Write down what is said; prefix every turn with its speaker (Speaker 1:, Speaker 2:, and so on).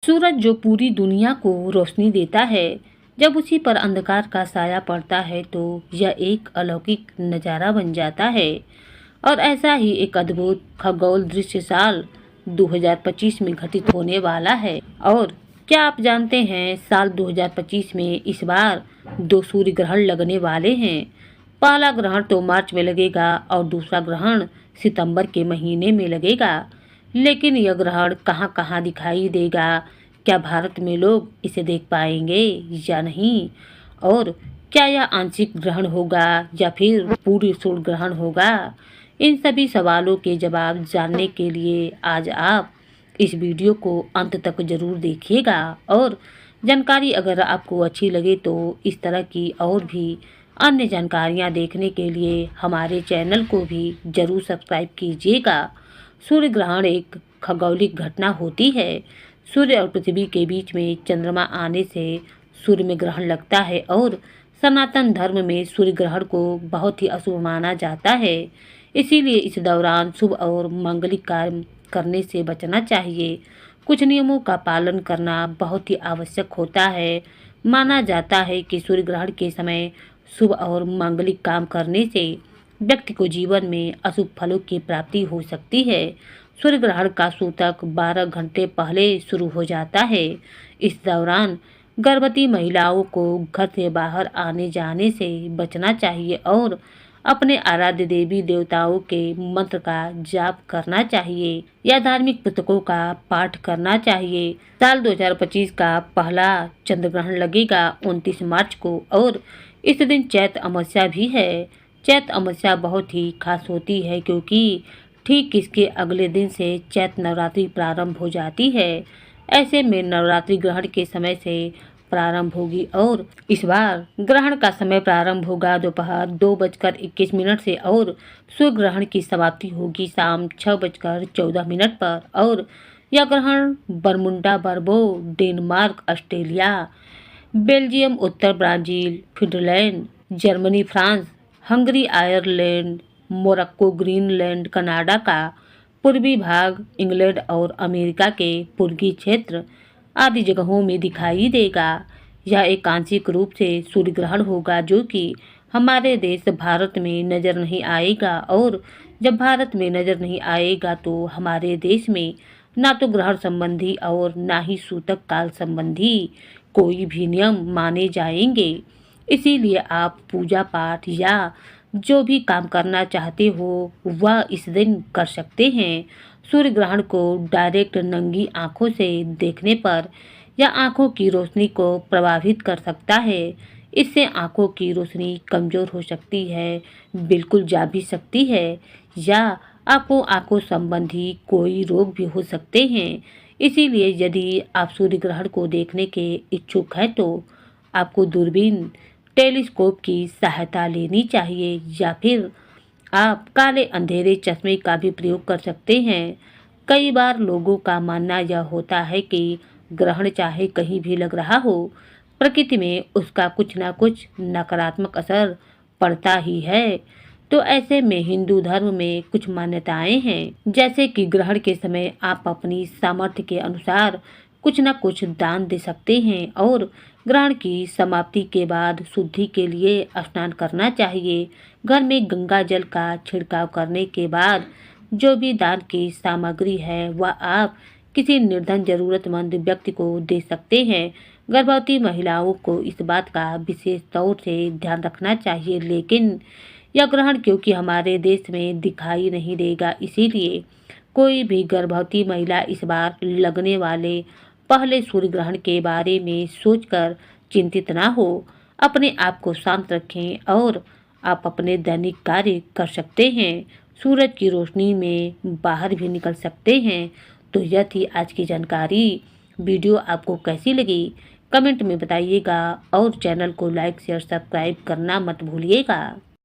Speaker 1: सूरज जो पूरी दुनिया को रोशनी देता है, जब उसी पर अंधकार का साया पड़ता है तो यह एक अलौकिक नज़ारा बन जाता है। और ऐसा ही एक अद्भुत खगोल दृश्य साल 2025 में घटित होने वाला है। और क्या आप जानते हैं, साल 2025 में इस बार 2 सूर्य ग्रहण लगने वाले हैं। पहला ग्रहण तो मार्च में लगेगा और दूसरा ग्रहण सितंबर के महीने में लगेगा। लेकिन यह ग्रहण कहाँ कहाँ दिखाई देगा, क्या भारत में लोग इसे देख पाएंगे या नहीं, और क्या यह आंशिक ग्रहण होगा या फिर पूर्ण सूर्य ग्रहण होगा, इन सभी सवालों के जवाब जानने के लिए आज आप इस वीडियो को अंत तक जरूर देखिएगा। और जानकारी अगर आपको अच्छी लगे तो इस तरह की और भी अन्य जानकारियां देखने के लिए हमारे चैनल को भी जरूर सब्सक्राइब कीजिएगा। सूर्य ग्रहण एक खगोलिक घटना होती है। सूर्य और पृथ्वी के बीच में चंद्रमा आने से सूर्य में ग्रहण लगता है और सनातन धर्म में सूर्य ग्रहण को बहुत ही अशुभ माना जाता है। इसीलिए इस दौरान शुभ और मांगलिक कार्य करने से बचना चाहिए। कुछ नियमों का पालन करना बहुत ही आवश्यक होता है। माना जाता है कि सूर्य ग्रहण के समय शुभ और मांगलिक काम करने से व्यक्ति को जीवन में अशुभ फलों की प्राप्ति हो सकती है। सूर्य ग्रहण का सूतक 12 घंटे पहले शुरू हो जाता है। इस दौरान गर्भवती महिलाओं को घर से बाहर आने जाने से बचना चाहिए और अपने आराध्य देवी देवताओं के मंत्र का जाप करना चाहिए या धार्मिक पुस्तकों का पाठ करना चाहिए। साल 2025 का पहला चंद्र ग्रहण लगेगा 29 मार्च को और इस दिन चैत अमावस्या भी है। चैत अमावस्या बहुत ही खास होती है क्योंकि ठीक इसके अगले दिन से चैत नवरात्रि प्रारंभ हो जाती है। ऐसे में नवरात्रि ग्रहण के समय से प्रारंभ होगी और इस बार ग्रहण का समय प्रारंभ होगा दोपहर 2:21 से और सूर्य ग्रहण की समाप्ति होगी शाम 6:14 पर। और यह ग्रहण बरमुंडा, बर्बो, डेनमार्क, ऑस्ट्रेलिया, बेल्जियम, उत्तर Brazil, Finland, Germany, France, Hungary, Ireland, Morocco, Greenland, Canada का पूर्वी भाग, इंग्लैंड और अमेरिका के पूर्वी क्षेत्र आदि जगहों में दिखाई देगा। यह एक आंशिक रूप से सूर्य ग्रहण होगा जो कि हमारे देश भारत में नज़र नहीं आएगा। और जब भारत में नज़र नहीं आएगा तो हमारे देश में ना तो ग्रहण संबंधी और ना ही सूतक काल संबंधी कोई भी नियम माने जाएंगे। इसीलिए आप पूजा पाठ या जो भी काम करना चाहते हो वह इस दिन कर सकते हैं। सूर्य ग्रहण को डायरेक्ट नंगी आंखों से देखने पर यह आंखों की रोशनी को प्रभावित कर सकता है। इससे आंखों की रोशनी कमज़ोर हो सकती है, बिल्कुल जा भी सकती है या आपको आंखों संबंधी कोई रोग भी हो सकते हैं। इसीलिए यदि आप सूर्य ग्रहण को देखने के इच्छुक हैं तो आपको दूरबीन, टेलीस्कोप की सहायता लेनी चाहिए या फिर आप काले अंधेरे चश्मे का भी प्रयोग कर सकते हैं। कई बार लोगों का मानना यह होता है कि ग्रहण चाहे कहीं भी लग रहा हो, प्रकृति में उसका कुछ ना कुछ नकारात्मक असर पड़ता ही है। तो ऐसे में हिंदू धर्म में कुछ मान्यताएं हैं, जैसे कि ग्रहण के समय आप अपनी सामर्थ्य के अनुसार कुछ न कुछ दान दे सकते हैं और ग्रहण की समाप्ति के बाद शुद्धि के लिए स्नान करना चाहिए। घर में गंगा जल का छिड़काव करने के बाद जो भी दान की सामग्री है वह आप किसी निर्धन जरूरतमंद व्यक्ति को दे सकते हैं। गर्भवती महिलाओं को इस बात का विशेष तौर से ध्यान रखना चाहिए। लेकिन यह ग्रहण क्योंकि हमारे देश में दिखाई नहीं देगा, इसीलिए कोई भी गर्भवती महिला इस बार लगने वाले पहले सूर्य ग्रहण के बारे में सोचकर चिंतित ना हो। अपने आप को शांत रखें और आप अपने दैनिक कार्य कर सकते हैं। सूरज की रोशनी में बाहर भी निकल सकते हैं। तो यह थी आज की जानकारी। वीडियो आपको कैसी लगी कमेंट में बताइएगा और चैनल को लाइक शेयर सब्सक्राइब करना मत भूलिएगा।